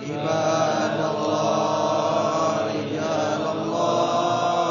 عباد الله رجال الله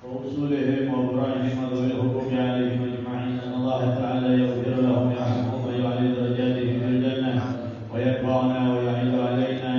وأصولهم وفروعهم وذوي الحقوق عليهم أجمعين أن الله تعالى يغفر لهم ويرحمهم ويعلي درجاتهم في الجنة ويرفعنا ويعيد علينا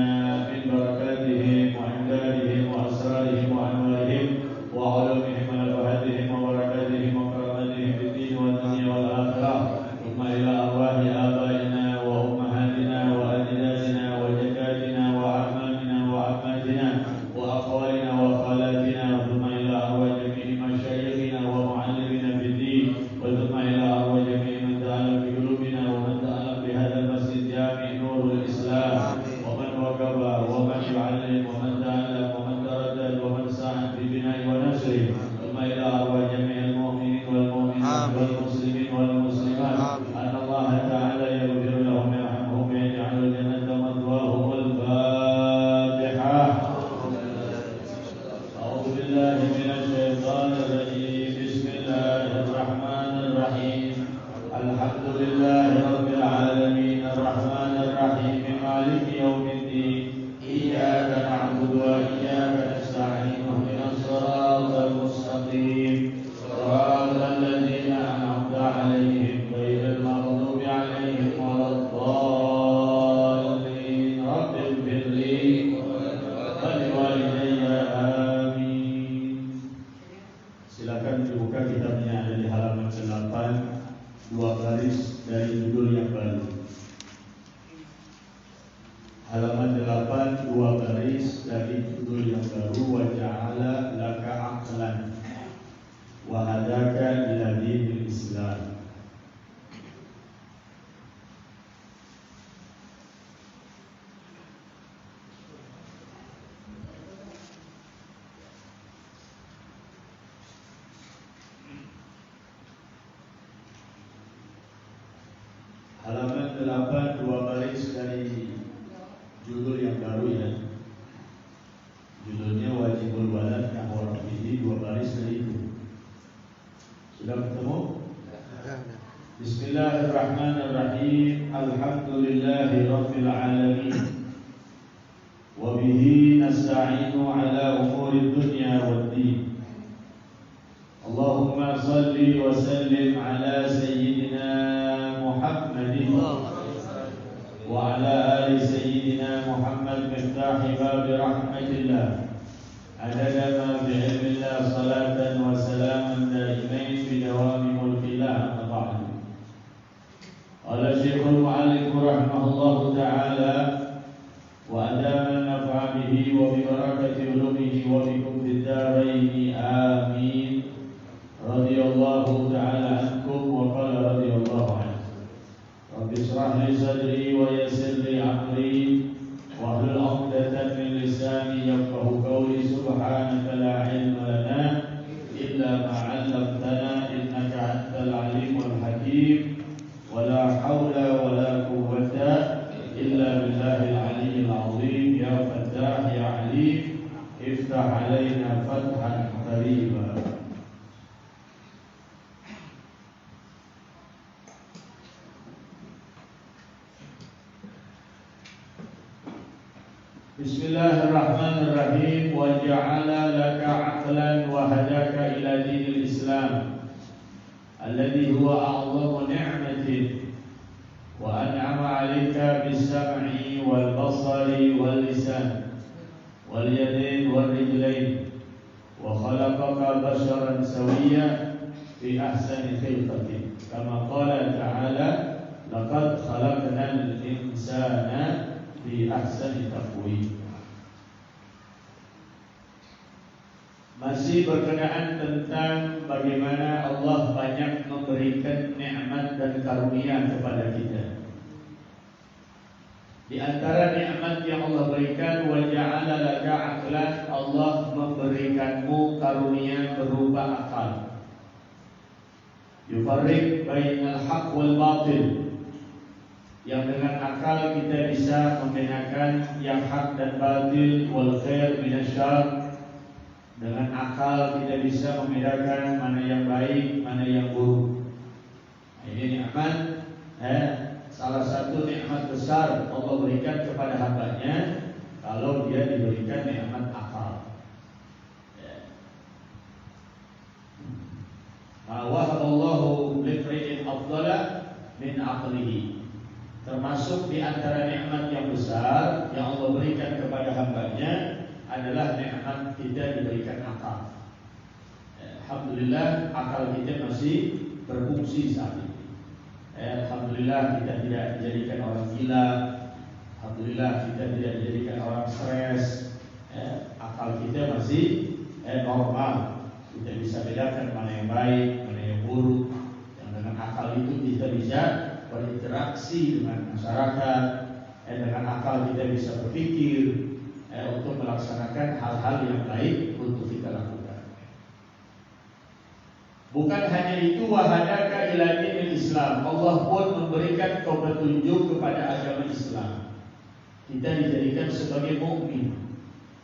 من بركاتهم وإمدادهم وأسرارهم وأنوارهم وعلومهم ونفحاتهم وبركاتهم وكراماتهم في الدين والدنيا والآخرة ثم إلى أرواح آبائنا وأمهاتنا وأجدادنا وجداتنا وأعمامنا وعماتنا وأخوالنا وخالاتنا ثم إلى أرواح جميع مشايخنا ومعلمنا في الدين وثم إلى أرواح جميع من تعلم بقلوبنا ومن تعلم بهذا المسجد جامع نور الإسلام ومن وقف ومن يعلم ومن تعلم ومن تردد ومن ساهم في بناء ونشره ثم إلى أرواح جميع المؤمنين والمؤمنات والمسلمين والمسلمات أن الله تعالى يغفر لهم ويرحمهم ويجعل الجنة مثواهم. الفاتحة. أعوذ بالله من الشيطان الرجيم. بسم الله الرحمن الرحيم. الحمد لله رب العالمين الرحمن الرحيم مالك يوم الدين إياك نعبد وإياك نستعين اهدنا الصراط المستقيم صراط الذين أنعمت عليهم غير المغضوب عليهم ولا الضالين. رب اغفر لي ولوالدي آمين. Silakan dibuka kitabnya, ada di halaman 8, 2 baris dari judul yang baru. Halaman 8, 2 baris dari judul yang baru. Wa ja'ala laka aqlan wa hadaka ila dinil Islam. Halaman 8, 2 baris dari judul yang baru ya. Judulnya Wajibul Walad Nahwa Rabbihi, 2 baris dari itu. Sudah ketemu? Bismillahirrahmanirrahim. Alhamdulillahi Rabbil Alamin. Wabihi nasta'inu ala umuri dunya wad din. Allahumma salli wa sallim ala sayyidina Muhammadin wa ala ali sayyidina Muhammad miftahi babi rahmatillah adada ma bi'ilmillah salatan wa salaman daimain bidawami mulkillah amma ba'du. Qala Syekhul Mu'allif rahimahullahu ta'ala wa adama nafa'a bihi wa bi barakati ulumihi wa bikum fid daraini amin. Radiyallahu ta'ala ankum wa qala radiyallahu anhu. Rabbi shrah li sadri wa yassir li amri wa hlul 'uqdatan min lisani yafqahu qawli. Subhanaka la ilma lana illa ma 'allamtana innaka antal alimul hakim. Wa la hawla wa la quwwata illa billahil aliyyil 'azim. Ya Fattah ya Alim, iftah 'alaina fathan qariba. Bismillahirrahmanirrahim. Wa ja'ala laka aqlan wa hadaka ila dinil Islam alladhi huwa a'zamu ni'matin wa an'ama 'alaika bis-sam'i wal basari wal lisan wal yadayn wal rijlayn wa khalaqaka basharan sawiyyan fi ahsani khilqatin kama qala ta'ala laqad khalaqnal insana fi ahsani taqwim. Masih berkenaan tentang bagaimana Allah banyak memberikan nikmat dan karunia kepada kita. Di antara nikmat yang Allah berikan, wa ja'ala laka aqlan, Allah memberikanmu karunia berupa akal. Yufarriq bainal haqq wal batil, yang dengan akal kita bisa membedakan yang hak dan batil, wal khair minasyarr. Dengan akal kita bisa membedakan mana yang baik, mana yang buruk. Ini nikmat salah satu nikmat besar Allah berikan kepada hambanya kalau dia diberikan nikmat akal. Wahaballahu liqri'in afdala min aqlihi. Termasuk di antara nikmat yang besar yang Allah berikan kepada hambanya adalah nikmat kita diberikan akal. Alhamdulillah akal kita masih berfungsi saat ini. Alhamdulillah kita tidak dijadikan orang gila. Alhamdulillah kita tidak dijadikan orang stres. Akal kita masih normal. Kita bisa bedakan mana yang baik, mana yang buruk. Yang dengan akal itu kita bisa berinteraksi dengan masyarakat. Dengan akal kita bisa berpikir untuk melaksanakan hal-hal yang baik untuk kita lakukan. Bukan hanya itu, wahadaka ila dinil Islam. Allah pun memberikan kau petunjuk kepada agama Islam. Kita dijadikan sebagai mukmin.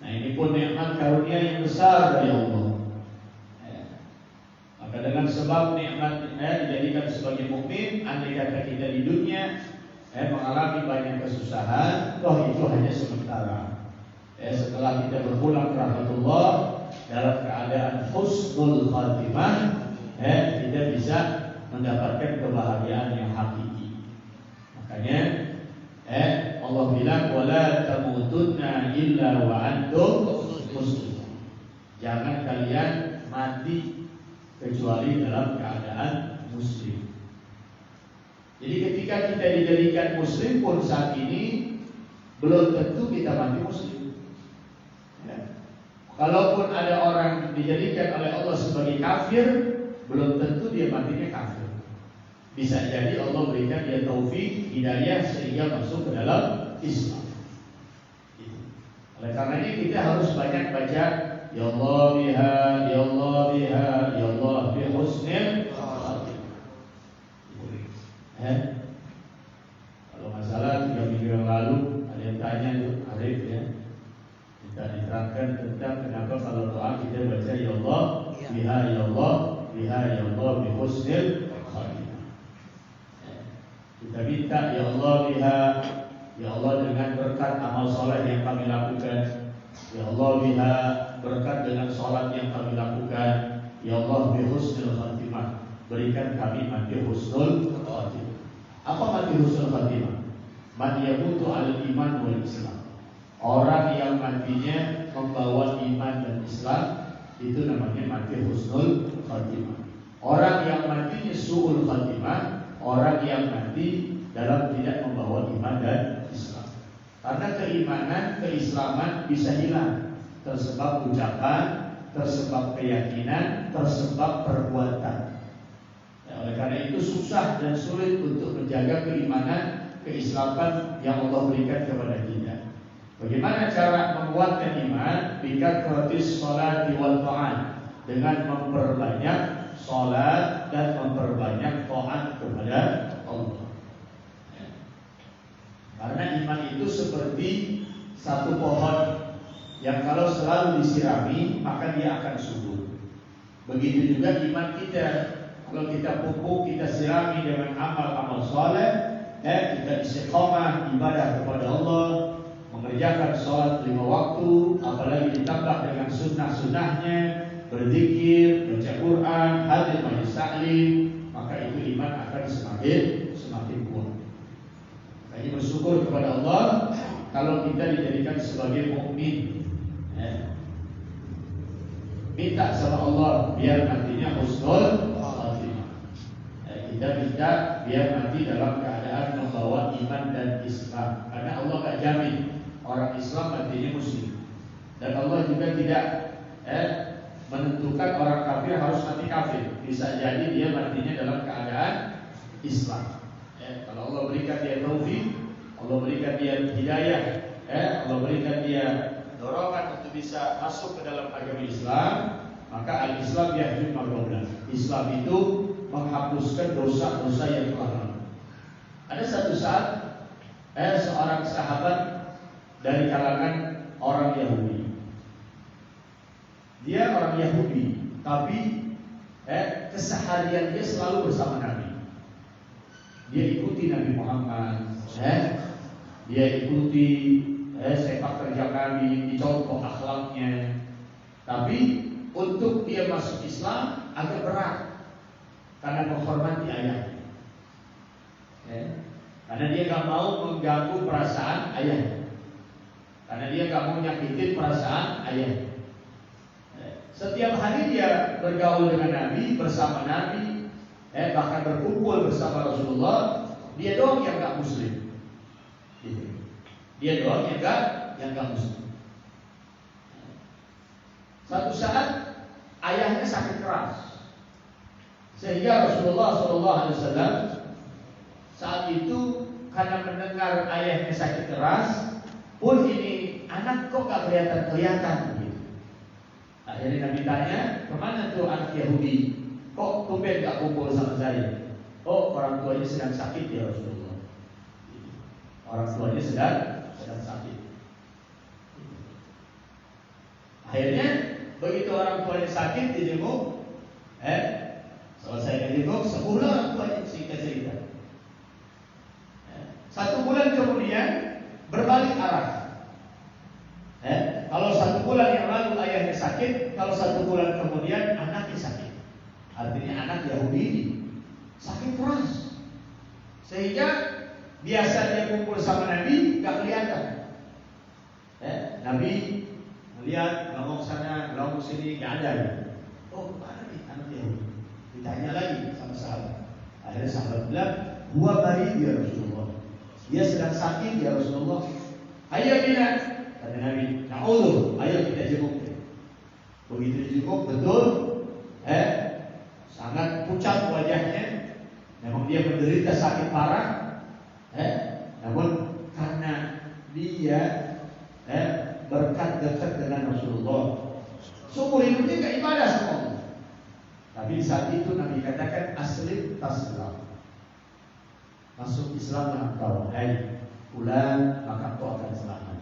Nah, ini pun nikmat karunia yang besar dari Allah. Maka dengan sebab nikmat dijadikan sebagai mukmin, andai kata kita di dunia mengalami banyak kesusahan, toh itu hanya sementara. Setelah kita berpulang ke rahmatullah dalam keadaan husnul khatimah, kita bisa mendapatkan kebahagiaan yang hakiki. Makanya Allah bilang wala tamutunna illa wa antum muslimun. Jangan kalian mati kecuali dalam keadaan muslim. Jadi ketika kita dijadikan muslim pun saat ini belum tentu kita mati muslim. Kalaupun ada orang dijadikan oleh Allah sebagai kafir, belum tentu dia matinya kafir. Bisa jadi Allah berikan dia taufik, hidayah sehingga masuk ke dalam Islam. Oleh karenanya kita harus banyak baca ya Allah biha, ya Allah biha, ya Allah bi husnil khatimah. Kalau masalah 3 minggu yang lalu ada yang tanya tuh Arif kita diterangkan tentang kenapa kalau doa kita baca ya Allah biha, ya Allah biha, ya Allah bi husnil khatimah. Kita minta ya Allah biha, ya Allah dengan berkat amal soleh yang kami lakukan, ya Allah biha berkat dengan sholat yang kami lakukan, ya Allah bi husnil khatimah berikan kami mati husnul khatimah. Apa mati husnul khatimah? Man yamutu al iman wal Islam. Orang yang matinya membawa iman dan Islam itu namanya mati husnul khatimah. Orang yang matinya su'ul khatimah, orang yang mati dalam tidak membawa iman dan Islam. Karena keimanan, keislaman bisa hilang tersebab ucapan, tersebab keyakinan, tersebab perbuatan. Oleh karena itu susah dan sulit untuk menjaga keimanan, keislaman yang Allah berikan kepada kita. Bagaimana cara menguatkan iman? Bikathratis sholati wal ta'at, dengan memperbanyak sholat dan memperbanyak taat kepada Allah. Karena iman itu seperti satu pohon yang kalau selalu disirami maka dia akan subur. Begitu juga iman kita. Kalau kita pupuk, kita sirami dengan amal-amal soleh, kita istiqomah ibadah kepada Allah, mengerjakan sholat 5 waktu, apalagi ditambah dengan sunnah-sunnahnya, berzikir, baca Quran, hadir majlis taklim, maka itu iman akan semakin kuat. Jadi bersyukur kepada Allah kalau kita dijadikan sebagai mukmin. Minta sama Allah biar nantinya husnul khatimah. Kita minta biar nanti dalam keadaan membawa iman dan Islam. Karena Allah gak jamin orang Islam nantinya muslim. Dan Allah juga tidak menentukan orang kafir harus mati kafir. Bisa jadi dia matinya dalam keadaan Islam. Kalau Allah berikan dia taufik, Allah berikan dia hidayah, Allah berikan dia dorongan untuk bisa masuk ke dalam agama Islam, maka al-Islam yahdil marrodah. Islam itu menghapuskan dosa-dosa yang telah lalu. Ada satu saat seorang sahabat dari kalangan orang Yahudi. Dia orang Yahudi, tapi keseharian dia selalu bersama Nabi. dia ikuti Nabi Muhammad, dia ikuti sepak terjang Nabi, dicontoh akhlaknya. Tapi untuk dia masuk Islam agak berat karena menghormati ayahnya. Karena dia gak mau mengganggu perasaan ayahnya, karena dia gak mau nyakitin perasaan ayahnya. Setiap hari dia bergaul dengan Nabi, bersama Nabi, bahkan berkumpul bersama Rasulullah. Dia doang yang gak muslim. Dia doang yang gak muslim. Suatu saat ayahnya sakit keras, sehingga Rasulullah SAW saat itu karena mendengar ayahnya sakit keras, pun ini anak kok gak kelihatan gitu. Akhirnya Nabi tanya, kemana tuh anak Yahudi? Kok tumben gak kumpul sama saya? Oh, orang tuanya sedang sakit ya Rasulullah. Orang tuanya sedang sakit. Akhirnya begitu orang tuanya sakit dijenguk, selesai dijenguk, sebulan orang tuanya singkat cerita. 1 bulan kemudian berbalik arah. Kalau 1 bulan yang lalu ayahnya sakit, kalau 1 bulan kemudian anaknya sakit. Artinya anak Yahudi sakit keras, sehingga biasa dia kumpul sama Nabi gak kelihatan. Nabi melihat ngomong sana, ngomong sini, gak ada. Oh, mana nih anak Yahudi? Ditanya lagi sama sahabat. Akhirnya sahabat bilang, huwa marid ya Rasulullah. Dia sedang sakit ya Rasulullah. Ayo bina, kata Nabi. Na'udhu, ayo kita jenguk. Begitu dijenguk betul, sangat pucat wajahnya. Memang dia menderita sakit parah, namun karena dia berkat dekat dengan Rasulullah, seumur hidupnya gak ibadah sama Allah. Tapi saat itu Nabi katakan aslim taslam, masuk Islam engkau, hai fulan, maka kau akan selamat.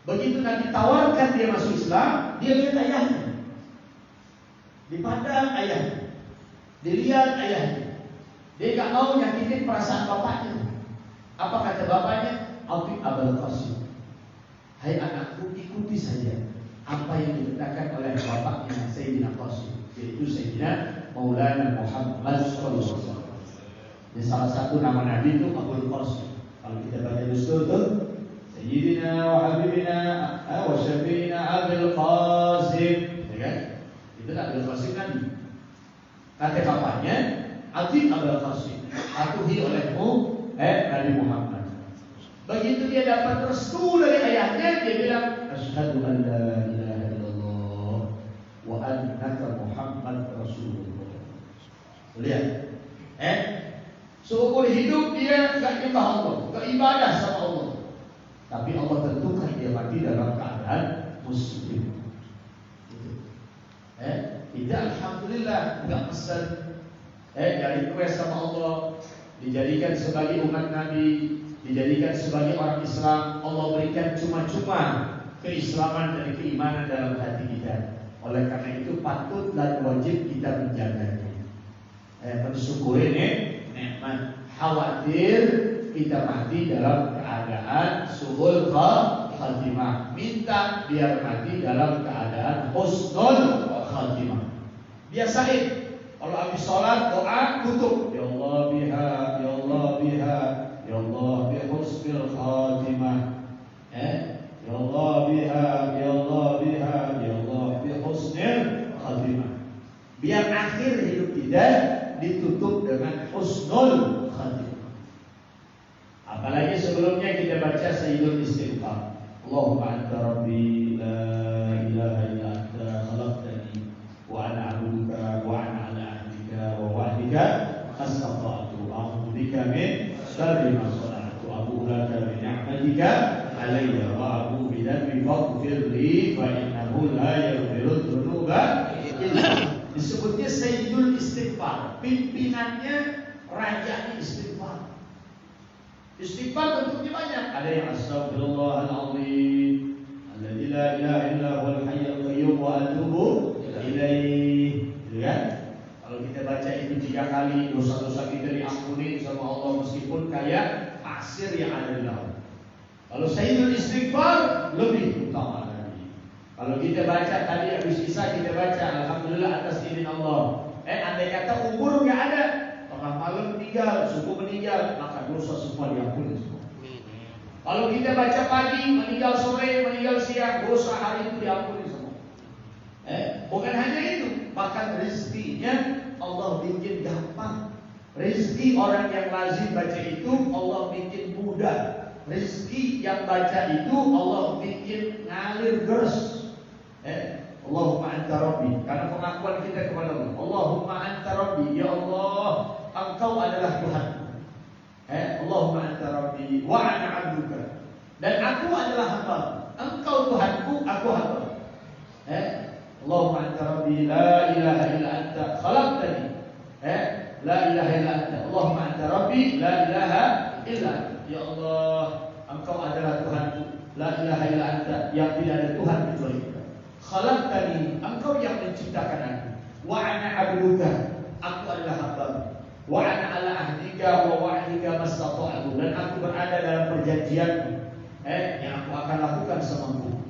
Begitu Nabi tawarkan dia masuk Islam, dia lihat ayahnya, dipandang ayahnya, dilihat ayahnya. Dia gak mau nyakitin perasaan bapaknya. Apa kata bapaknya? Ati Abul Qasim, hai anakku, ikuti saja apa yang dikatakan oleh bapaknya Sayyidina Qasim, yaitu Sayyidina Maulana Muhammad sallallahu alaihi wasallam. Jadi salah satu nama Nabi itu Abul Qasim. Kalau kita baca Dustur itu Sayyidina wa Habibina wa Syafi'ina Abul Qasim, ya kan? Itu Abul Qasim Nabi. Kata bapaknya, Ati Abul Qasim, atuhi olehmu Nabi Muhammad. Begitu dia dapat restu dari ayahnya, dia bilang asyhadu an la ilaha illallah wa annaka Muhammad Rasulullah. Lihat, seumur hidup dia gak nyembah Allah, gak ibadah sama Allah, tapi Allah tentukan dia mati dalam keadaan muslim. Kita alhamdulillah gak pesan dari request sama Allah, dijadikan sebagai umat Nabi, dijadikan sebagai orang Islam. Allah berikan cuma-cuma keislaman dan keimanan dalam hati kita. Oleh karena itu patut dan wajib kita menjaganya, mensyukuri nikmat. Khawatir kita mati dalam keadaan suhul khatimah, minta biar mati dalam keadaan husnul khatimah. Biasain kalau habis sholat doa tutup, ya Allah biha, ya Allah biha, ya Allah bi husnul khatimah, ya Allah biha, ya Allah biha, ya Allah bi husnul khatimah. Biar akhir hidup kita ditutup dengan husnul khatimah. Apalagi sebelumnya kita baca Sayyidul Istighfar. Allahumma anta rabbi la ilaha illa anta khalaqtani wa ana abduka wa ana ala ahdika wa wa'dika astata'tu a'udzu bika min syarri ma sana'tu abu'u laka bi ni'matika alayya wa abu'u bi dhanbi faghfir li fa innahu la yaghfiru dzunuba illa. Disebutnya Sayyidul Istighfar, pimpinannya, rajanya istighfar. Istighfar bentuknya banyak. Ada yang astagfirullahaladzim, alladzi la ilaha illa huwal hayyul qayyum wa atubu ilaih, gitu kan? Kalau Kalau kita baca itu 3 kali, dosa-dosa kita diampuni sama Allah meskipun kayak pasir yang ada di laut. Kalau Sayyidul Istighfar lebih utama lagi. Kalau kita baca tadi habis Isya kita baca alhamdulillah atas izin Allah. Andai kata umur nggak ada, tengah malam meninggal, subuh meninggal, maka dosa semua diampuni semua. Kalau kita baca pagi, meninggal sore, meninggal siang, dosa hari itu diampuni semua. Bukan hanya itu, bahkan rezekinya Allah bikin gampang. Rezeki orang yang lazim baca itu Allah bikin mudah. Rezeki yang baca itu Allah bikin ngalir terus. Allahumma anta rabbi, karena pengakuan kita kepada Allah. Allahumma anta rabbi, ya Allah, Engkau adalah Tuhanku. Allahumma anta rabbi wa ana 'abduka, dan aku adalah hamba. Engkau Tuhanku, aku hamba. Allahumma anta rabbi la ilaha illa anta khalaqtani. La ilaha illa anta. Allahumma anta rabbi la ilaha illa anta. Ya Allah, Engkau adalah Tuhanku. La ilaha illa anta, yang tidak ada Tuhan kecuali Engkau. Khalaqtani, Engkau yang menciptakan aku. Wa ana 'abduka, aku adalah hamba-Mu. Wa ana ala ahdika wa wa'dika mastata'tu, dan aku berada dalam perjanjian-Mu yang aku akan lakukan samamu.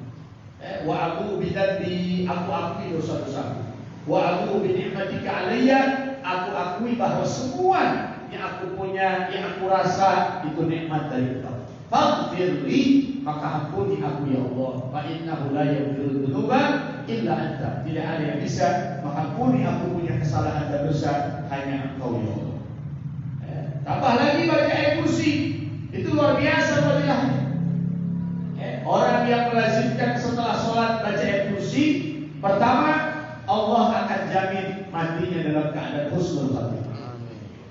Wa aku bidzambi, aku akui dosa-dosaku. Wa aku bi ni'matika alayya, aku akui bahwa semua yang aku punya, yang aku rasa itu nikmat dari Engkau. Faghfirli, maka ampuni aku ya Allah. Fa innahu la yaghfiru dzunuba illa anta, tidak ada yang bisa mengampuni aku punya kesalahan dan dosa, hanya Engkau ya Allah. Tambah lagi baca ayat kursi, itu luar biasa fadilahnya. Orang yang melazimkan setelah sholat baca ayat kursi, pertama Allah akan jamin matinya dalam keadaan husnul khatimah.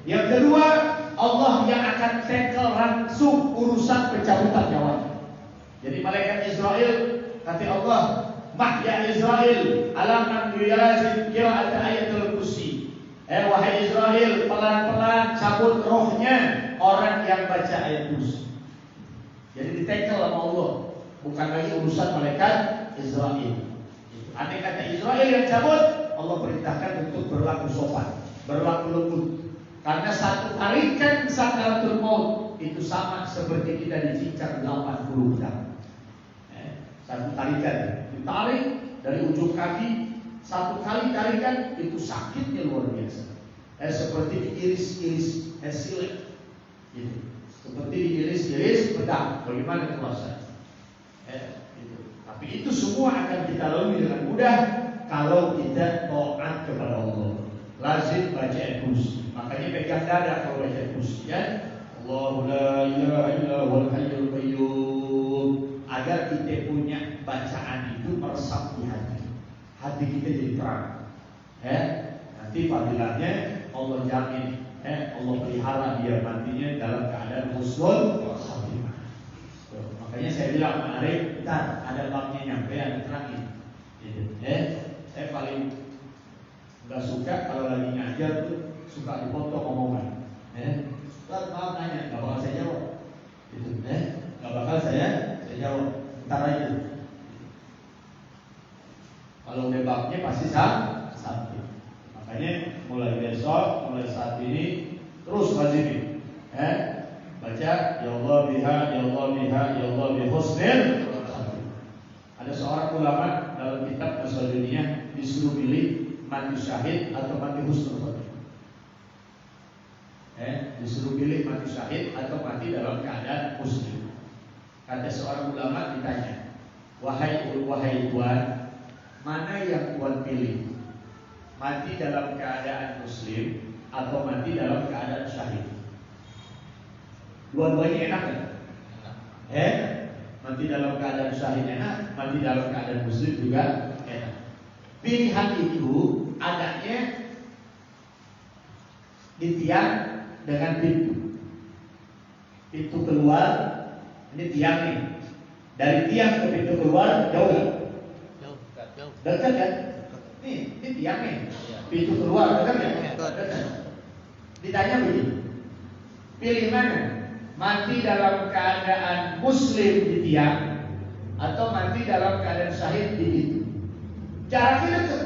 Yang kedua, Allah yang akan tackle langsung urusan pencabutan nyawa. Jadi malaikat Israel, kata Allah, "Mah ya Israel, alaman yulazim qira'at ayatul kursi." Wahai Israel, pelan-pelan cabut rohnya orang yang baca ayat kursi. Jadi ditekel sama Allah, bukan lagi urusan malaikat Israel. Andai kata Israel yang cabut, Allah perintahkan untuk berlaku sopan, berlaku lembut. Karena satu tarikan sakaratul maut itu sama seperti kita dicincang 80 pedang. Satu tarikan, ditarik dari ujung kaki, satu kali tarikan itu sakitnya luar biasa. Seperti diiris-iris silet, gitu. Seperti diiris-iris pedang. Bagaimana kuasa? Tapi itu semua akan kita lalui dengan mudah kalau kita taat kepada Allah. Lazim baca ayat kursi. Makanya pegang dada kalau baca ayat kursi, ya. Allahu la ilaha illa huwal hayyul qayyum. Agar kita punya bacaan itu meresap di hati. Hati kita jadi terang. Nanti fadilahnya Allah jamin. Allah pelihara dia nantinya dalam keadaan husnul khatimah. Makanya saya bilang menarik, ntar ada babnya nyampe, ada terangin. Saya paling nggak suka kalau lagi ngajar tuh suka dipotong omongan. Ustaz maaf nanya, nggak bakal saya jawab. Nggak bakal saya jawab. Ntar aja. Kalau udah babnya pasti sampai. Makanya mulai besok, mulai saat ini terus lazimin. Baca ya Allah biha, ya Allah biha, ya Allah bihusnil. Ada seorang ulama dalam kitab Masalah Dunia disuruh pilih mati syahid atau mati husnul khatimah. Disuruh pilih mati syahid atau mati dalam keadaan muslim. Kata seorang ulama ditanya, wahai Tuhan, mana yang Tuhan pilih? Mati dalam keadaan muslim atau mati dalam keadaan syahid? Dua-duanya enak kan? Mati dalam keadaan syahid enak, mati dalam keadaan muslim juga enak. Pilihan itu adanya di tiang dengan pintu. Pintu keluar, ini tiang nih. Dari tiang ke pintu keluar jauh kan? Jauh. Dekat kan? Ini tiang nih. Pintu keluar dekat kan? Dekat. Ditanya begini, pilih mana? Mati dalam keadaan muslim di tiang atau mati dalam keadaan syahid di pintu? Jaraknya dekat.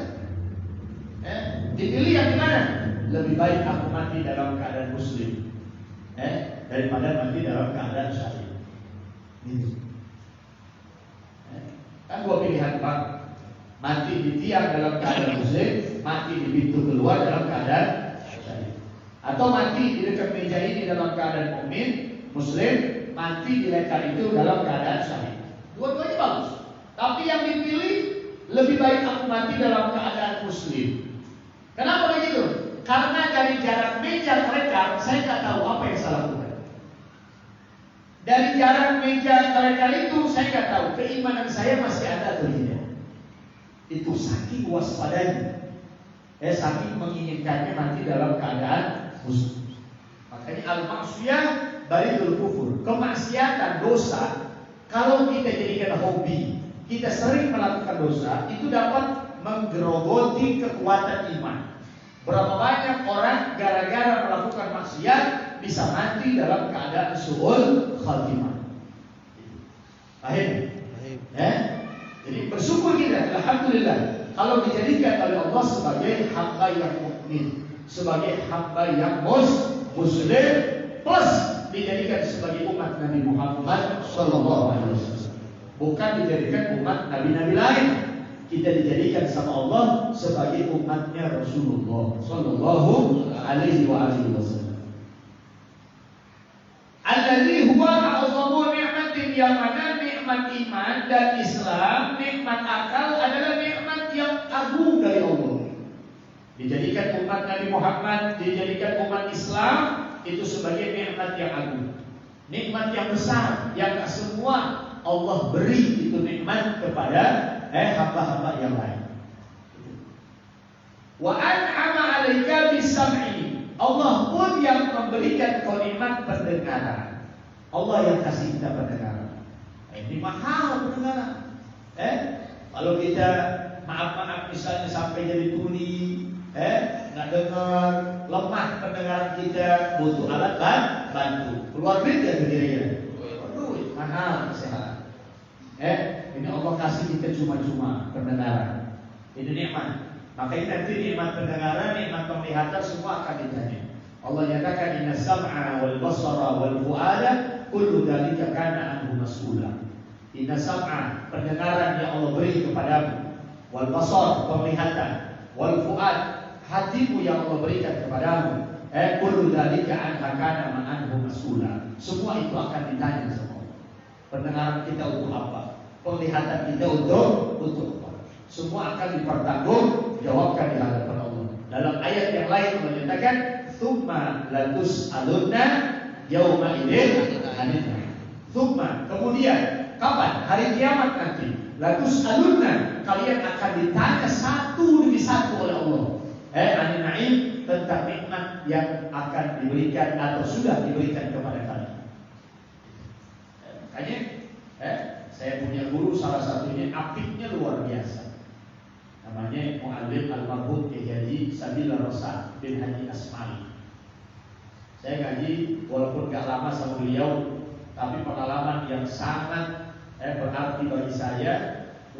Dipilih yang mana? lebih baik aku mati dalam keadaan muslim daripada mati dalam keadaan syahid. Gitu. Kan dua pilihan Pak. Mati di tiang dalam keadaan muslim, mati di pintu keluar dalam keadaan syahid. Atau mati di dekat meja ini dalam keadaan mukmin, muslim, mati di leher itu dalam keadaan syahid. Dua-duanya bagus. Tapi yang dipilih lebih baik aku mati dalam keadaan muslim. Kenapa begitu? Karena dari jarak meja ke leher, saya nggak tahu apa yang saya lakukan. Dari jarak meja ke leher itu, saya nggak tahu keimanan saya masih ada atau tidak. Itu saking waspadanya, saking menginginkannya mati dalam keadaan muslim. Makanya al-maksiyah baridul kufur. Kemaksiatan, dosa, kalau kita jadikan hobi, kita sering melakukan dosa, itu dapat menggerogoti kekuatan iman. Berapa banyak orang gara-gara melakukan maksiat bisa mati dalam keadaan su'ul khatimah. Paham? Jadi bersyukur kita, alhamdulillah, kalau dijadikan oleh Allah sebagai hamba yang mukmin, sebagai hamba yang muslim, plus dijadikan sebagai umat Nabi Muhammad sallallahu alaihi wasallam. Bukan dijadikan umat nabi-nabi lain. Kita dijadikan sama Allah sebagai umatnya Rasulullah sallallahu alaihi wasallam. Alladzi huwa a'zamu ni'matin, yang mana nikmat iman dan Islam, nikmat akal adalah nikmat yang agung dari Allah. Dijadikan umat Nabi Muhammad, dijadikan umat Islam itu sebagai nikmat yang agung, nikmat yang besar, yang tak semua Allah beri itu nikmat kepada hamba-hamba yang lain. Wa an'ama 'alaika bis-sam'i, Allah pun yang memberikan kau nikmat pendengaran. Allah yang kasih kita pendengaran. Ini mahal pendengaran. Kalau kita maaf misalnya sampai jadi tuli, nggak dengar, lemah pendengaran kita, butuh alat bantu. Keluar duit ya kira-kira? Duit mahal kesehatan. Ini Allah kasih kita cuma-cuma pendengaran. Ini nikmat. Makanya nanti nikmat pendengaran, nikmat penglihatan semua akan ditanya. Allah nyatakan inna sam'a wal basara wal fu'ada kullu dzalika kana anhu mas'ula. Inna sam'a, pendengaran yang Allah beri kepadamu, wal basar, penglihatan, wal fu'ad, hatimu yang Allah berikan kepadamu, kullu dzalika anhu mas'ula. Semua itu akan ditanya sama Allah. Pendengaran kita untuk apa? Penglihatan kita untuk apa? Semua akan dipertanggungjawabkan di hadapan Allah. Dalam ayat yang lain menyatakan tsumma latus'alunna yauma idzin 'anil na'im. Tsumma, kemudian kapan? Hari kiamat nanti. Latus'alunna, kalian akan ditanya satu demi satu oleh Allah. 'Anil na'im, tentang nikmat yang akan diberikan atau sudah diberikan kepada kalian. Makanya saya punya guru, salah satunya apiknya luar biasa. Namanya Mu'allim Al-Marhum Kiai Haji Sabilur Rasyad bin Haji Asmali. Saya ngaji walaupun gak lama sama beliau, tapi pengalaman yang sangat berarti bagi saya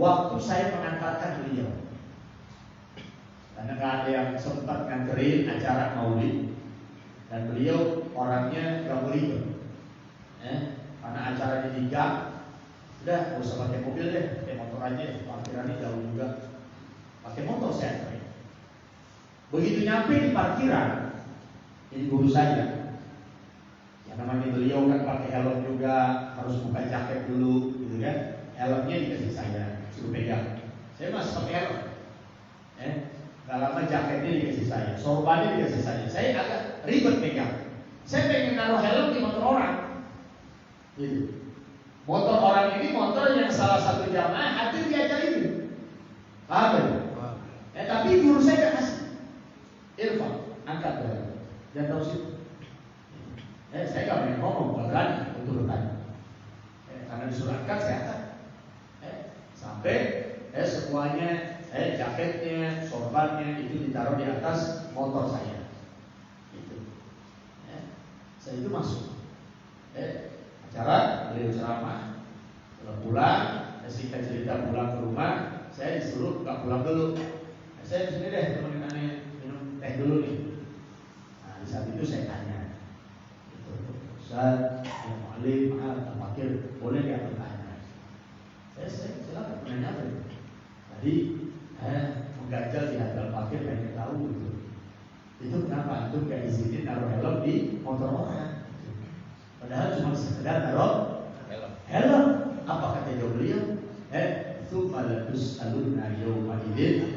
waktu saya mengantarkan beliau. Karena gak ada yang sempat nganterin acara maulid, dan beliau orangnya gak beribet. Karena acaranya di gang, udah gak usah pakai mobil deh, pakai motor aja, parkirannya jauh juga. Pakai motor saya anterin. Begitu nyampe di parkiran, jadi guru saya, yang namanya beliau kan pakai helm juga, harus buka jaket dulu, gitu kan? Helmnya dikasih saya, suruh pegang. Saya masih pakai helm. Gak lama jaketnya dikasih saya, sorbannya dikasih saya. Saya agak ribet pegang. Saya pengen naruh helm di motor orang. Gitu. Motor orang ini motor yang salah satu jamaah hadir di acara ini. Paham ya? Tapi guru saya gak kasih. Irfan, angkat dulu. Jangan tahu sih. Saya gak mau ngomong, gak berani untuk bertanya. Karena disuruh angkat, saya angkat. Sampai semuanya, jaketnya, sorbannya itu ditaruh di atas motor saya. Gitu. Saya itu masuk. Acara, beliau ceramah. Setelah pulang, singkat cerita pulang ke rumah, saya disuruh gak pulang dulu. Saya di sini deh temenin aneh minum teh dulu nih. itu saya tanya. Ustaz, yang mu'alim, maaf, fakir, boleh nggak bertanya? Saya silakan menanya apa? Tadi mengganjal di hati fakir pengen tahu gitu. Itu kenapa antum gak izinin naruh helm di motor orang? Padahal cuma sekedar naruh helm. Apa kata beliau? Tsumma latus'alunna yawma idzin.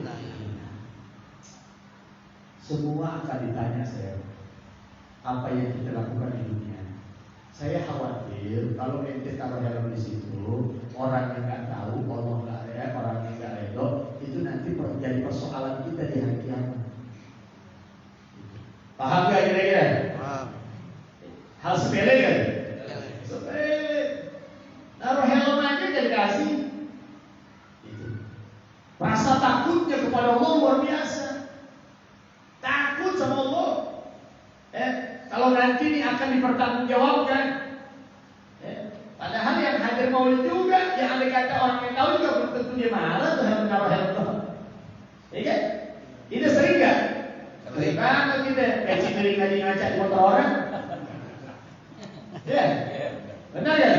Semua akan ditanya saya. Apa yang kita lakukan di dunia? Saya khawatir kalau ente taruh helm di situ, orang yang nggak tahu, Allah nggak ada, orang yang nggak redho, itu nanti jadi persoalan kita di hari kiamat. Paham nggak kira-kira? Paham. Hal sepele kan? Sepele. Naruh helm aja jadi kasih. Rasa takutnya kepada Allah luar biasa. Takut sama Allah. Kalau nanti ini akan dipertanggungjawabkan. Padahal yang hadir maulid juga, yang ada kata orang yang tahu juga belum tentu dia marah terhadap naruh helm. Ya kan? Kita sering gak? Sering banget kita. Peci beli ngaji ngaca di motor orang. Ya, benar ya?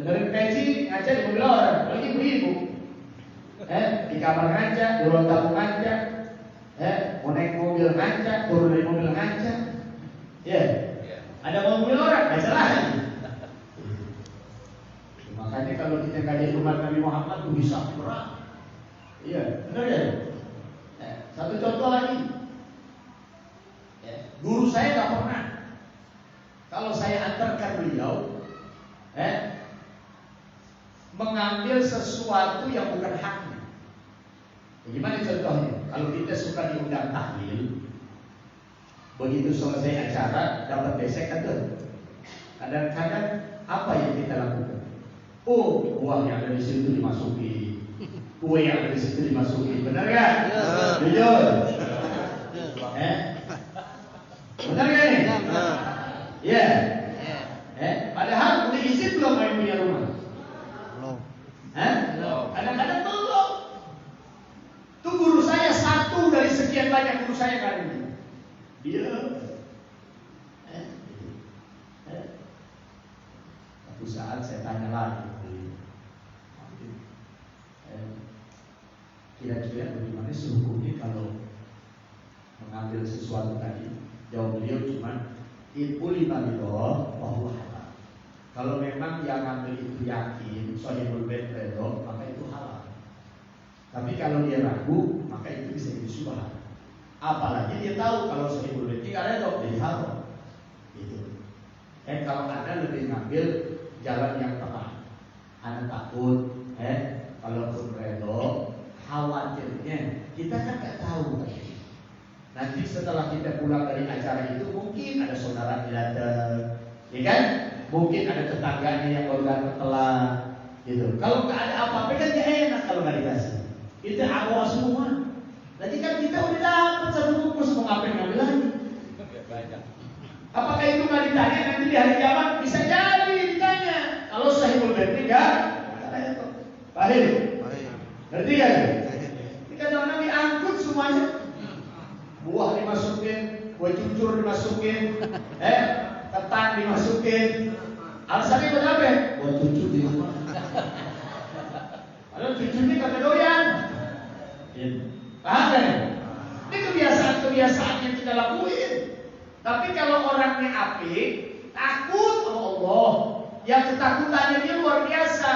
Dengerin peci ngaca di mobil orang, lagi ibu-ibu. Di kamar ngaca, di ruang tamu ngaca, mau naik mobil ngaca, turun dari mobil ngaca. Ya, ada mobil orang, nggak salah. Makanya kalau kita kaji umat Nabi Muhammad itu bisa berat. Iya, benar ya. Satu contoh lagi. Guru saya nggak pernah. Kalau saya antarkan beliau, mengambil sesuatu yang bukan haknya. Bagaimana contohnya? Kalau kita suka diundang tahlil, begitu selesai acara dapat besek kan tuh. Kadang-kadang apa yang kita lakukan? Oh, uang yang ada di situ dimasuki, kue yang ada di situ dimasuki, benar gak? Jujur. Benar gak nih? Iya. Padahal udah izin belum main punya rumah? Kadang-kadang belum. Tuh guru saya satu dari sekian banyak guru saya kali ini. Dia satu saat saya tanya lagi, kira-kira bagaimana sih hukumnya kalau mengambil sesuatu tadi? Jawab beliau cuma ilmu limanillah bahwa halal. Kalau memang yang ngambil itu yakin sahihul bait redho, maka itu halal. Tapi kalau dia ragu, maka itu bisa jadi syubhat. Apalagi dia tahu kalau sahihul bait enggak redho, jadi haram. Itu. Kalau Anda lebih ngambil jalan yang tepat, Anda takut, kalaupun redho, khawatirnya kita kan nggak tahu. Nanti setelah kita pulang dari acara itu mungkin ada saudara datang, ya kan? Mungkin ada tetangganya yang baru datang telat, gitu. Kalau nggak ada apa-apa kan nggak enak kalau nggak dikasih. Itu awal semua. Jadi kan kita udah dapat satu bungkus, mau ngapain ngambil lagi? Apakah itu nggak ditanya nanti di hari kiamat? Bisa jadi ditanya. Kalau sahihul bait enggak, paham? Ngerti kan? Kita jangan diangkut semuanya. Buah dimasukin, kue cucur dimasukin, ketan dimasukin. Alasannya buat apa? Buat cucu di rumah. Kalau cucunya kagak doyan. Paham kan? Ini kebiasaan-kebiasaan yang kita lakuin. Tapi kalau orangnya apik, takut sama Allah, yang ketakutannya dia luar biasa.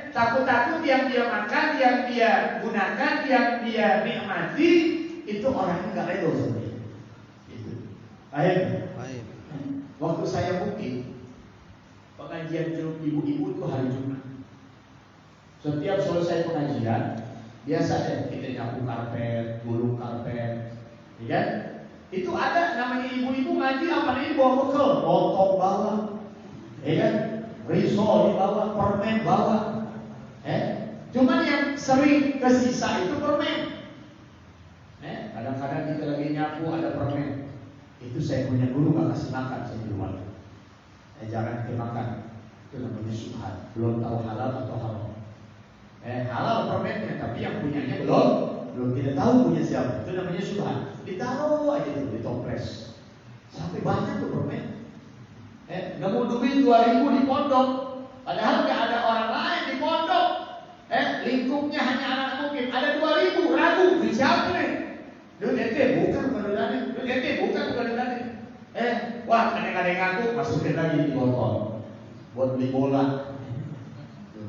Takut-takut yang dia makan, yang dia gunakan, yang dia nikmati, itu orangnya nggak redho sebenarnya. Itu. Baik. Waktu saya mungkin pengajian ibu-ibu itu hari Jumat. Setiap selesai pengajian, biasa deh kita nyapu karpet, gulung karpet, ya kan? Itu ada namanya ibu-ibu ngaji apa nih bawa bekal, lontong bawa, ya kan? Risol dibawa, permen bawa, Cuman yang sering kesisa itu permen. Kadang-kadang kita lagi nyapu ada permen. Itu saya punya guru gak kasih makan saya di rumah. Jangan kita makan. Itu namanya syubhat. Belum tahu halal atau haram. Halal permennya, tapi yang punyanya belum kita tahu punya siapa. Itu namanya syubhat. Ditaruh aja itu, ditoples. Sampai banyak tuh permen. Nemu duit 2.000 di pondok, padahal nggak ada orang lain di pondok. Lingkupnya hanya anak mungkin. Ada 2.000, ragu, duit siapa nih? Duit ente bukan duit ente bukan duit ente. Wah, kadang-kadang aku masukin lagi di botol buat beli bola.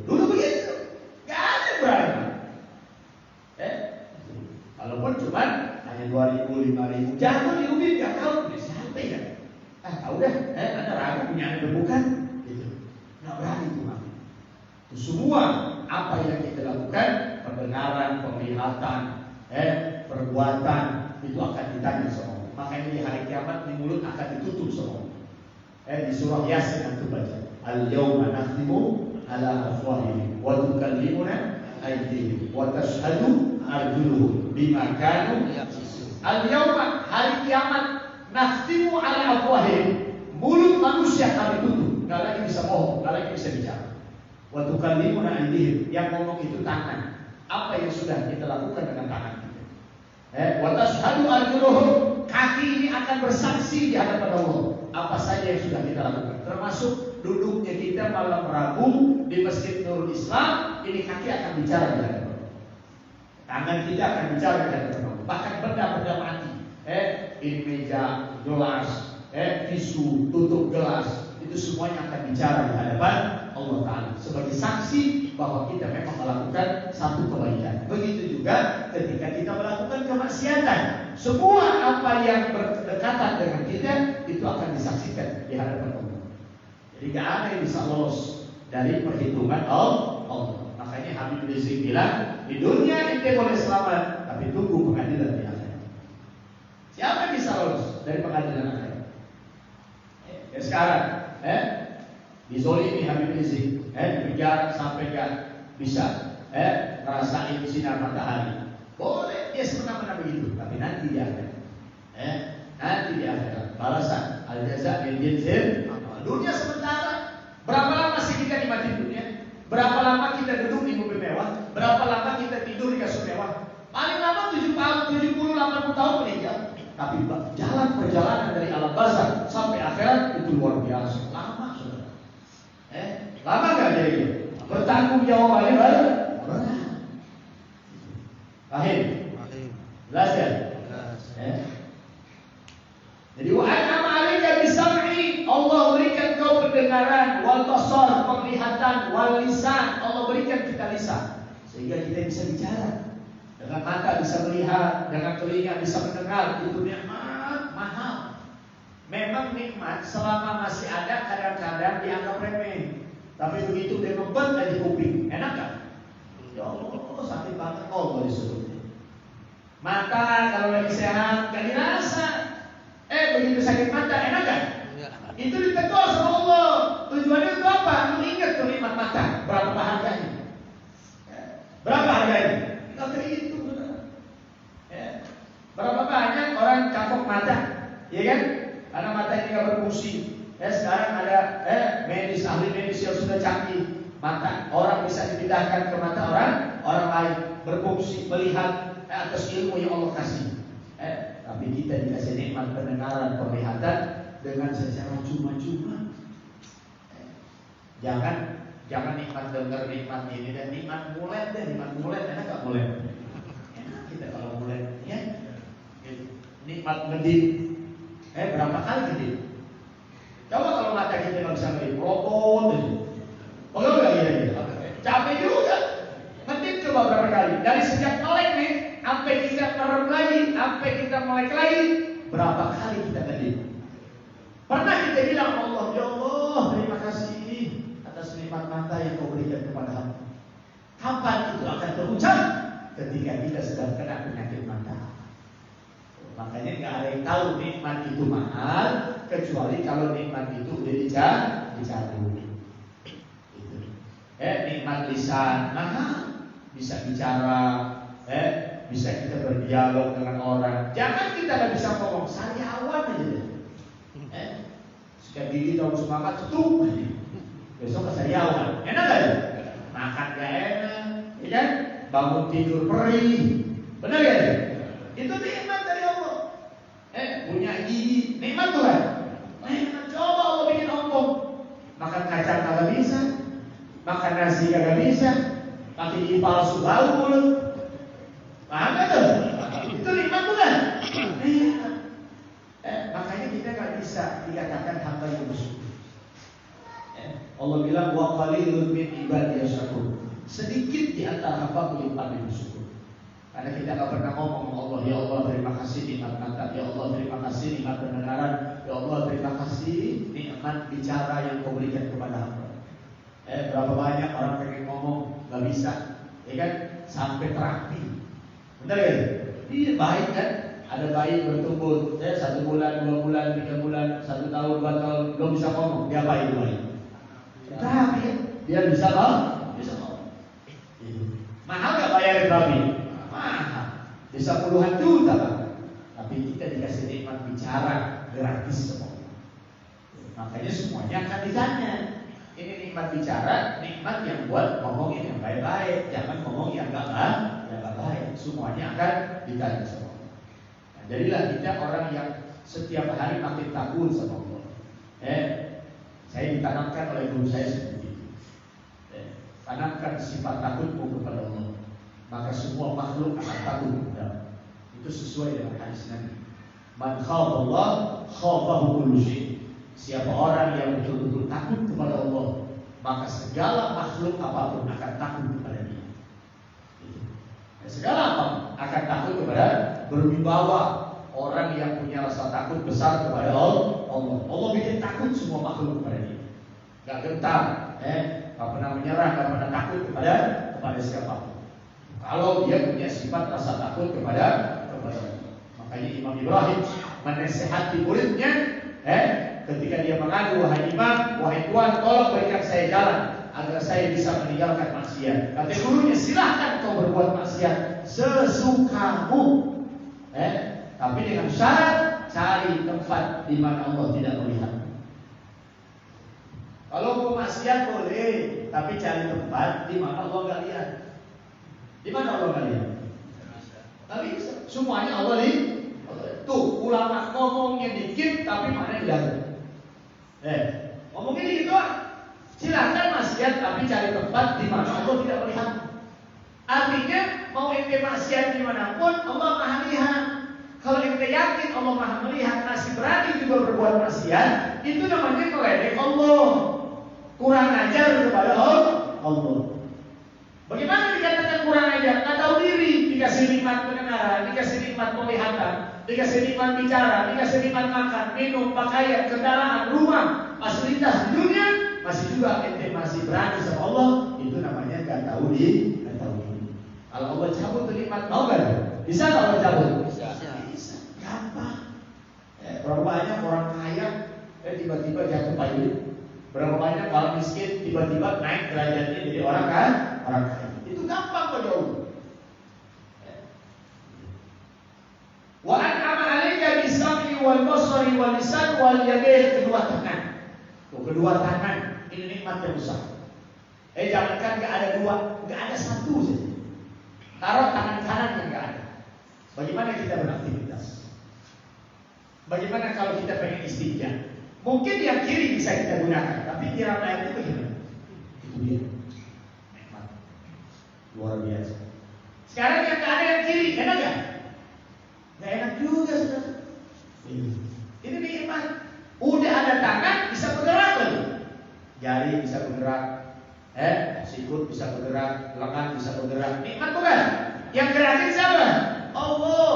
Dulu begitu, nggak ada berani. Walaupun cuman hanya 2.000, 5.000, jatuh di ubin nggak tahu duit siapa ya. Tahu dah, ada ragu punya anak bukan, gitu. Nggak berani tuh mah. Itu semua apa yang kita lakukan, pendengaran, penglihatan, perbuatan itu akan ditanya sama Allah. Makanya di hari kiamat di mulut akan ditutup sama Allah. Di surah Yasin itu baca, al-yawma nakhtimu ala afwahihim wa tukallimuna aydihim wa tashhadu arjuluhum bima kanu yaksibun. Al-yawma, hari kiamat, nakhtimu ala afwahihim, mulut manusia kami tutup, nggak lagi bisa bohong, nggak lagi bisa bicara. Wa tukallimuna aydihim, yang ngomong itu tangan. Apa yang sudah kita lakukan dengan tangan kita. Wa tashhadu arjuluhum, kaki ini akan bersaksi di hadapan Allah apa saja yang sudah kita lakukan, termasuk duduknya kita malam Rabu di Masjid Nurul Islam. Ini kaki akan bicara di hadapan Allah, tangan kita akan bicara di hadapan Allah. Bahkan benda-benda mati, ini meja, gelas, tisu, tutup gelas, itu semuanya akan bicara di hadapan Allah Ta'ala sebagai saksi bahwa kita memang melakukan satu kebaikan. Begitu juga ketika kita melakukan kemaksiatan, semua apa yang berdekatan dengan kita itu akan disaksikan di hadapan Allah. Jadi gak ada yang bisa lolos dari perhitungan Allah. Makanya Habib Rizik bilang, di dunia ente boleh selamat, tapi tunggu pengadilan di akhirat. Siapa yang bisa lolos dari pengadilan akhirat? Sekarang dizolimi Habib Rizik, dipenjara sampai gak bisa ngerasain sinar matahari. Boleh dia semena-mena begitu, tapi nanti di akhirat, nanti di akhirat balasan al-jaza min jinsil. Dunia sementara. Berapa lama sih kita nikmati dunia? Berapa lama kita duduk di mobil mewah? Berapa lama kita tidur di kasur mewah? Paling lama 70, 80 tahun meninggal. Tapi jalan perjalanan dari alam barzakh sampai akhirat itu luar biasa. Lama saudara. Lama gak jadi? Bertanggung jawab berat. Paham? Jelas ya? Jadi wa an'ama 'alaika bisam'i, Allah berikan kau pendengaran, wal basar, penglihatan, wal lisan, Allah berikan kita lisan sehingga kita bisa bicara. Dengan mata bisa melihat, dengan telinga bisa mendengar. Itu nikmat mahal. Memang nikmat selama masih ada kadang-kadang dianggap remeh. Tapi begitu dia ngebet aja kuping, enak kan? Ya Allah, sakit banget kalau disuruh. Mata kalau lagi sehat gak dirasa. Begitu sakit mata enak kan? Itu ditegur sama Allah. Tujuannya itu apa? Lu ingat tuh nikmat mata, berapa harganya? Berapa harganya? Nggak terhitung. Berapa banyak orang capok mata, ya kan? Karena mata ini nggak berfungsi. Sekarang ada medis, ahli medis yang sudah canggih. Mata orang bisa dipindahkan ke mata orang lain, berfungsi, melihat atas ilmu yang Allah kasih. Tapi kita dikasih nikmat pendengaran, penglihatan dengan secara cuma-cuma. Jangan nikmat dengar, nikmat ini dan nikmat mulet deh, nikmat mulet enak gak mulet? Enak kita kalau mulet, ya. Nikmat ngedip, berapa kali ngedip? Coba kalau mata kita nggak bisa ngedip, robot aja. Kalau nggak ya, capek juga. Ngedip coba berapa kali? Dari sejak melek nih, sampai kita merem lagi, sampai kita melek lagi, berapa kali kita ngedip? Pernah kita bilang Allah, ya Allah, terima kasih atas nikmat mata yang kau berikan kepada hamba. Kapan itu akan terucap? Ketika kita sedang kena penyakit mata. Makanya nggak ada yang tahu nikmat itu mahal kecuali kalau nikmat itu udah dicabut. Nikmat lisan mahal, bisa bicara, bisa kita berdialog dengan orang. Jangan kita nggak bisa ngomong, sariawan aja. Sekali gigi daun semangat tutup aja. Besok kesariawan, enak gak ya? Makan gak enak, ya kan? Bangun tidur perih, benar ya? Itu nikmat dari Allah. Punya gigi, nikmat tuh kan? kagak bisa, makan nasi kagak bisa, pakai gigi palsu bau mulut. Paham gak tuh? Itu nikmat bukan? Iya. Makanya kita nggak bisa dikatakan hamba yang bersyukur. Allah bilang wa qalilun min ibadiyas syakur. Sedikit di antara hamba yang pandai bersyukur. Karena kita nggak pernah ngomong Allah, ya Allah terima kasih nikmat mata, ya Allah terima kasih nikmat pendengaran, ya Allah terima kasih nikmat bicara yang Kau berikan kepada hamba. Berapa banyak orang pengen ngomong nggak bisa, ya kan? Sampai terapi, benar ya? Iya baik kan? Ada bayi bertumbuh, 1 bulan, 2 bulan, 3 bulan, 1 tahun, 2 tahun belum bisa ngomong, dia apa itu bayi? Terapi, dia bisa ngomong, bisa ngomong. Mahal nggak bayar terapi? Mahal, bisa puluhan juta kan? Tapi kita dikasih nikmat bicara gratis semua. Makanya semuanya akan ditanya. Ini nikmat bicara, nikmat yang buat ngomongin yang baik-baik, jangan ngomong yang nggak baik. Semuanya akan ditanya semua. Nah, jadilah kita orang yang setiap hari makin takut sama Allah. Saya ditanamkan oleh guru saya seperti itu. Tanamkan sifat takutmu kepada Allah, maka semua makhluk akan takut kepada. Itu sesuai dengan hadis Nabi. Man khaufallah khaufahu kullu syai'. Siapa orang yang betul-betul takut kepada Allah, maka segala makhluk apapun akan takut kepada dia. Segala apapun akan takut kepada, berwibawa. Orang yang punya rasa takut besar kepada Allah, Allah bikin takut semua makhluk kepada dia. Gak gentar, gak pernah menyerah, gak pernah takut kepada siapapun. Kalau dia punya sifat rasa takut kepada makanya Imam Ibrahim menasihati muridnya, ketika dia mengadu, wahai Imam, wahai Tuhan, tolong berikan saya jalan agar saya bisa meninggalkan maksiat. Kata gurunya, silahkan kau berbuat maksiat sesukamu, tapi dengan syarat cari tempat di mana Allah tidak melihat. Kalau mau maksiat boleh, tapi cari tempat di mana Allah nggak lihat. Di mana Allah nggak lihat? Nggak bisa. Semuanya Allah lihat. Tuh ulama ngomongnya dikit, tapi mana tidak. Ngomongnya dikit doang. Silahkan maksiat, tapi cari tempat di mana Allah tidak melihat. Artinya mau ente maksiat dimanapun Allah maha lihat. Kalau ente yakin Allah maha melihat, masih berani juga berbuat maksiat, itu namanya meledek Allah, kurang ajar kepada Allah. Bagaimana dikatakan kurang ajar? Nggak tahu diri. Dikasih nikmat pendengaran, dikasih nikmat penglihatan, dikasih nikmat bicara, dikasih nikmat makan, minum, pakaian, kendaraan, rumah, fasilitas di dunia, masih juga ente masih berani sama Allah, itu namanya nggak tahu diri. Kalau Allah cabut nikmat, mau nggak? Bisa nggak Allah cabut? Bisa. Gampang. Berapa banyak orang kaya tiba-tiba jatuh payung. Berapa banyak orang miskin tiba-tiba naik derajatnya jadi orang kaya. Itu gampang pada Allah. Wa an'ama 'alaika bis-sam'i wal basari wal lisan wal yadayn, kedua tangan. Kedua tangan ini nikmat yang besar. Jangankan enggak ada dua, enggak ada satu saja. Taruh tangan kanan yang enggak ada. Bagaimana kita beraktivitas? Bagaimana kalau kita pengen istinja? Mungkin yang kiri bisa kita gunakan, tapi tiram air itu bagaimana? Itu dia. Nikmat. Luar biasa. Sekarang yang enggak ada yang kiri, enak enggak? Enggak enak juga saudara. Ini nikmat. Udah ada tangan bisa bergerak lagi. Jari bisa bergerak, sikut bisa bergerak, lengan bisa bergerak. Nikmat bukan? Yang gerakin siapa? Allah.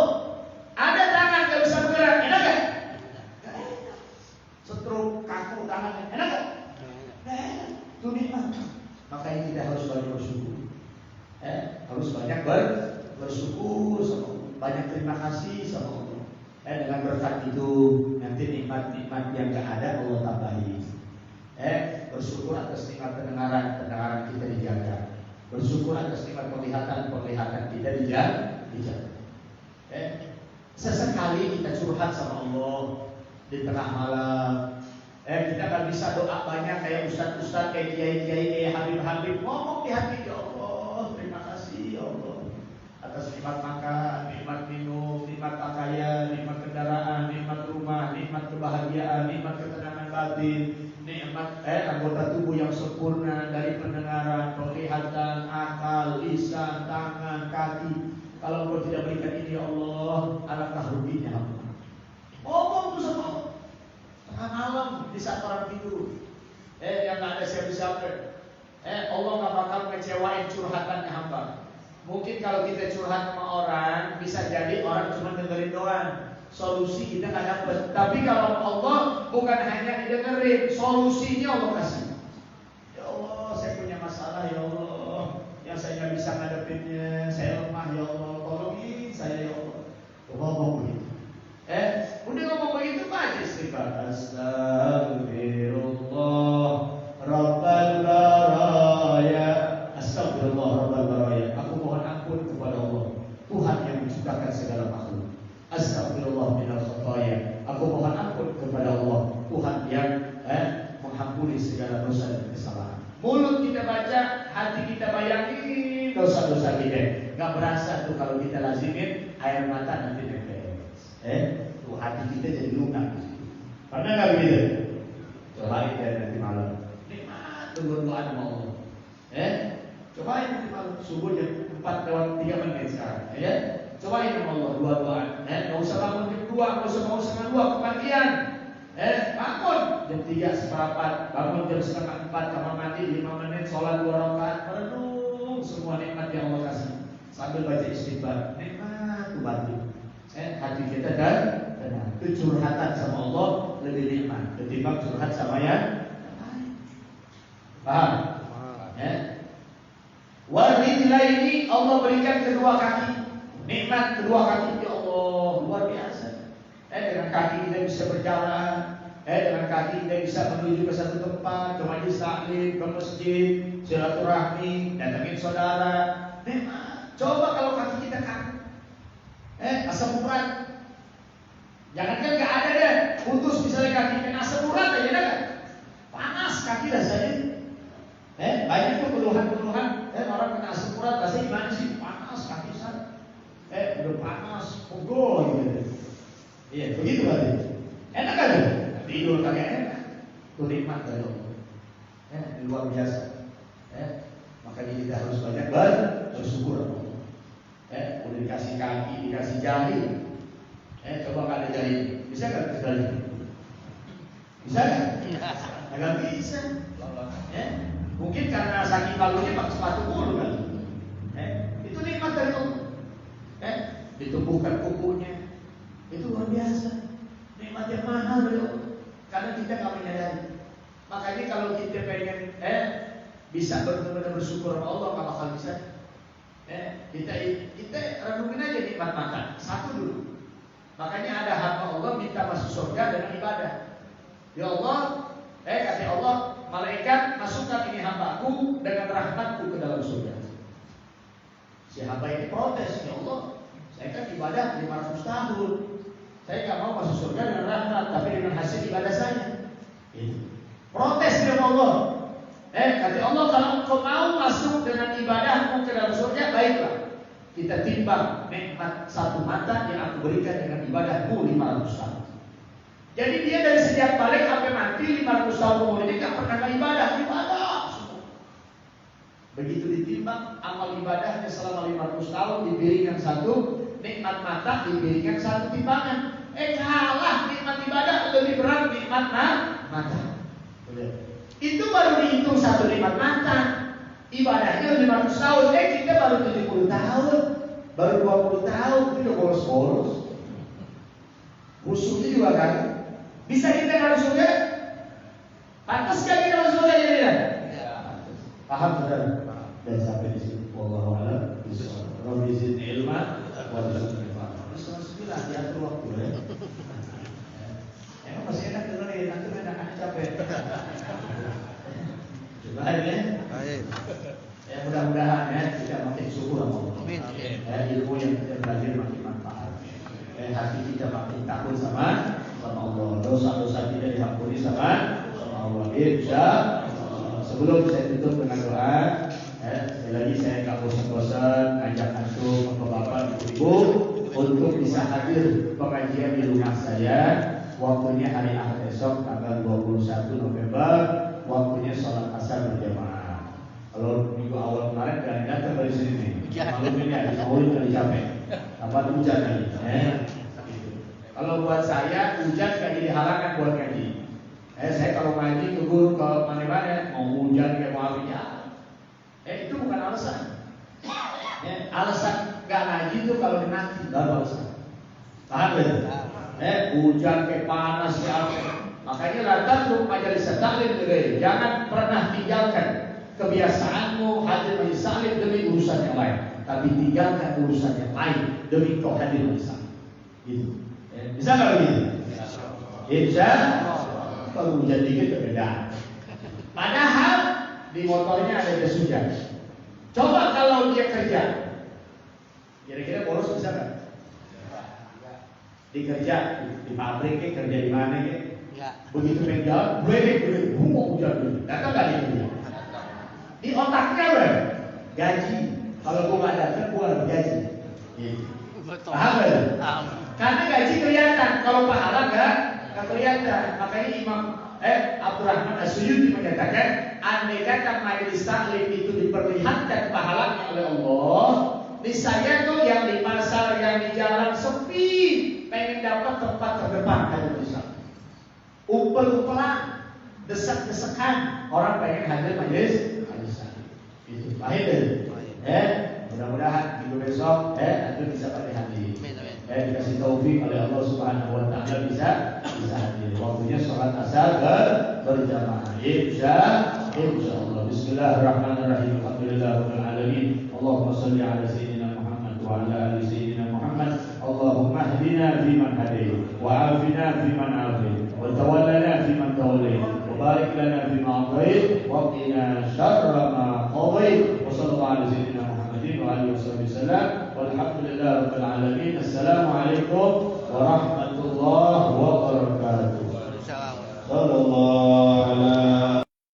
Ada tangan gak bisa bergerak, enak gak? Gak enak. Stroke, kaku tangannya, enak gak? Gak enak. Itu nikmat. Makanya kita harus banyak bersyukur. Harus banyak bersyukur sama Allah. Banyak terima kasih sama Allah. Dengan berkat itu nanti nikmat-nikmat yang gak ada Allah tambahin. Bersyukur atas nikmat pendengaran kita dijaga. Bersyukur atas nikmat penglihatan kita dijaga. Sesekali kita curhat sama Allah di tengah malam. Kita gak bisa doa banyak kayak ustaz-ustaz, kayak kiai-kiai, kayak habib-habib. Ngomong di hati, ya Allah, terima kasih ya Allah atas nikmat makan, nikmat minum, nikmat pakaian, nikmat kendaraan, nikmat rumah, nikmat kebahagiaan, nikmat ketenangan batin. nikmat anggota tubuh yang sempurna dari pendengaran, penglihatan, akal, lisan, tangan, kaki. Kalau Engkau tidak berikan ini ya Allah, alangkah ruginya hamba. Ngomong tuh sama Allah. Tengah malam di saat orang tidur. Yang nggak ada siapa-siapa. Allah nggak bakal ngecewain curhatannya hamba. Mungkin kalau kita curhat sama orang, bisa jadi orang cuma dengerin doang. Solusi kita nggak dapet. Tapi kalau Allah bukan hanya didengerin, solusinya Allah kasih. Ya Allah, saya punya masalah ya Allah, yang saya nggak bisa ngadepinnya, saya lemah ya Allah, tolongin saya ya Allah. Ngomong begitu. Udah ngomong begitu aja istighfar. Astagfirullah Rabbal baraya. Astagfirullah Rabbal baraya. Aku mohon ampun kepada Allah, Tuhan yang menciptakan segala makhluk. Astagfirullah minal khotoya. Aku mohon ampun kepada Allah, Tuhan yang mengampuni segala dosa dan kesalahan. Mulut kita baca, hati kita bayangin dosa-dosa kita. Gak berasa tuh kalau kita lazimin air mata nanti netes. Tuh hati kita jadi lunak. Pernah gak begitu? Cobain deh nanti malam. Nikmat tuh doa sama Allah. Cobain nanti malam subuh jam 4:03 sekarang. Cobain sama Allah dua-duaan. Gak usah bangun jam 2, gak usah bangun setengah 2 kematian. Bangun jam 3:04, bangun jam setengah 4, kamar mandi 5 menit, sholat 2 rakaat, merenung semua nikmat yang Allah kasih. Sambil baca istighfar, nikmat tuh bantu. Hati kita dan tenang. Itu curhatan sama Allah lebih nikmat ketimbang curhat sama yang lain. Paham? Waridlah ini Allah berikan kedua kaki. Nikmat kedua kaki ya Allah luar biasa. Dengan kaki kita bisa berjalan. Dengan kaki kita bisa menuju ke satu tempat, ke majelis taklim, ke masjid, silaturahmi, datangin saudara. Nikmat. Coba kalau kaki kita kan, asam urat. Jangankan nggak ada deh, putus misalnya kaki kena asam urat aja kan, panas kaki rasanya. Banyak tuh keluhan-keluhan. Orang kena asam urat rasanya gimana sih? Panas kaki sana. Udah panas, pegel gitu. Iya, begitu berarti. Enak kan? Tidur kagak enak. Itu nikmat dari Allah. Luar biasa. Makanya kita harus banyak bersyukur Allah. Udah dikasih kaki, dikasih jari. Coba nggak ada jari, bisa nggak kita jari? Bisa nggak? Nggak bisa. Mungkin karena saking malunya pakai sepatu mulu kan. Itu nikmat dari Allah. Ditumbuhkan kukunya, itu luar biasa. Nikmat yang mahal dari Allah. Karena kita nggak menyadari. Makanya kalau kita pengen bisa benar-benar bersyukur sama Allah, nggak bakal bisa. Kita renungin aja nikmat makan. Satu dulu. Makanya ada hamba Allah minta masuk surga dengan ibadah. Ya Allah, kata Allah, malaikat masukkan ini hambaku dengan rahmatku ke dalam surga. Si hamba ini protes, ya Allah, saya kan ibadah 500 tahun. Saya nggak mau masuk surga dengan rahmat, tapi dengan hasil ibadah saya. Protes dia Allah. Kata Allah, kalau engkau mau masuk dengan ibadahmu ke dalam surga, baiklah. Kita timbang nikmat satu mata yang aku berikan dengan ibadahmu 500 tahun. Jadi dia dari sejak balik sampai mati 500 tahun umur ini gak pernah ibadah. Begitu ditimbang amal ibadahnya selama 500 tahun diberikan satu, nikmat mata diberikan satu timbangan. Kalah nikmat ibadah lebih berat nikmat mata. Itu baru dihitung satu nikmat mata. Ibadahnya 500 tahun, kita baru 70 tahun, baru 20 tahun, itu udah bolos-bolos. Musuhnya juga kan. Bisa kita masuk surga? Pantas gak kita masuk surga jadi ya? Paham saudara? Dan sampai di sini. Wallahu a'lam bishawab. Rabbi zidni ilma wa rizqni fahma. Bismillah diatur waktu ya. Emang masih enak dengerin, nanti anak-anak capek. Coba ya. Baik. Mudah-mudahan kita makin syukur sama Allah. Amin. Ilmu yang kita belajar makin manfaat. Hati kita makin takut sama Allah. Dosa-dosa kita diampuni sama Allah. Insyaallah. Sebelum saya tutup dengan doa, sekali lagi saya nggak bosan-bosan ngajak antum, bapak-bapak, ibu-ibu untuk bisa hadir pengajian di rumah saya waktunya hari Ahad esok tanggal 21 November, waktunya sholat asar berjamaah. Kalau minggu awal kemarin jangan datang dari sini nih. Malam ini habis maulid kali capek. Apa hujan lagi? Kalau buat saya hujan gak jadi halangan buat ngaji. Saya kalau ngaji ke guru ke mana-mana mau hujan kayak mau apa ya. Itu bukan alasan. Alasan gak ngaji itu kalau nanti baru alasan. Paham ya? Hujan kayak panas kayak apa. Makanya datang ke majelis taklim dulu. Jangan pernah tinggalkan kebiasaanmu hadir majelis taklim demi urusan yang lain. Tapi tinggalkan urusan yang lain demi kau hadir majelis taklim. Gitu. Bisa nggak begitu? Bisa. Kalau hujan dikit berbeda. Padahal di motornya ada jas hujan. Coba kalau dia kerja, kira-kira boros bisa nggak? Di kerja, di pabrik, kerja di mana? Begitu menjawab, boleh, mau hujan, datang nggak dia kerja? Di otaknya ber gaji. Kalau gua nggak datang, gua harus gaji. Paham nggak? Karena gaji kelihatan, kalau pahala nggak kelihatan. Makanya Imam Abdurrahman As-Suyuti menyatakan, andai kata majelis taklim itu diperlihatkan pahalanya oleh Allah, niscaya tuh yang di pasar, yang di jalan sepi, pengen dapat tempat terdepan hadir majelis taklim. Umpel-umpelan, desak-desakan, orang pengen hadir majelis taklim. Itu pahit. Mudah-mudahan minggu besok nanti bisa pada hadir. Dikasih taufik oleh Allah Subhanahu wa taala bisa hadir. Waktunya sholat asar berjamaah. Insyaallah. Bismillahirrahmanirrahim. Alhamdulillahirabbil alamin. Allahumma shalli ala sayyidina Muhammad wa ala ali sayyidina Muhammad. Allahumma hdina fiman hadayt wa afina fiman afayt wa tawallana fiman tawallayt wa barik lana fima atayt wa qina syarra ma qadayt. Wa sallallahu ala sayyidina Muhammadin wa alihi wasallam. Walhamdulillahirabbil alamin. Assalamualaikum warahmatullahi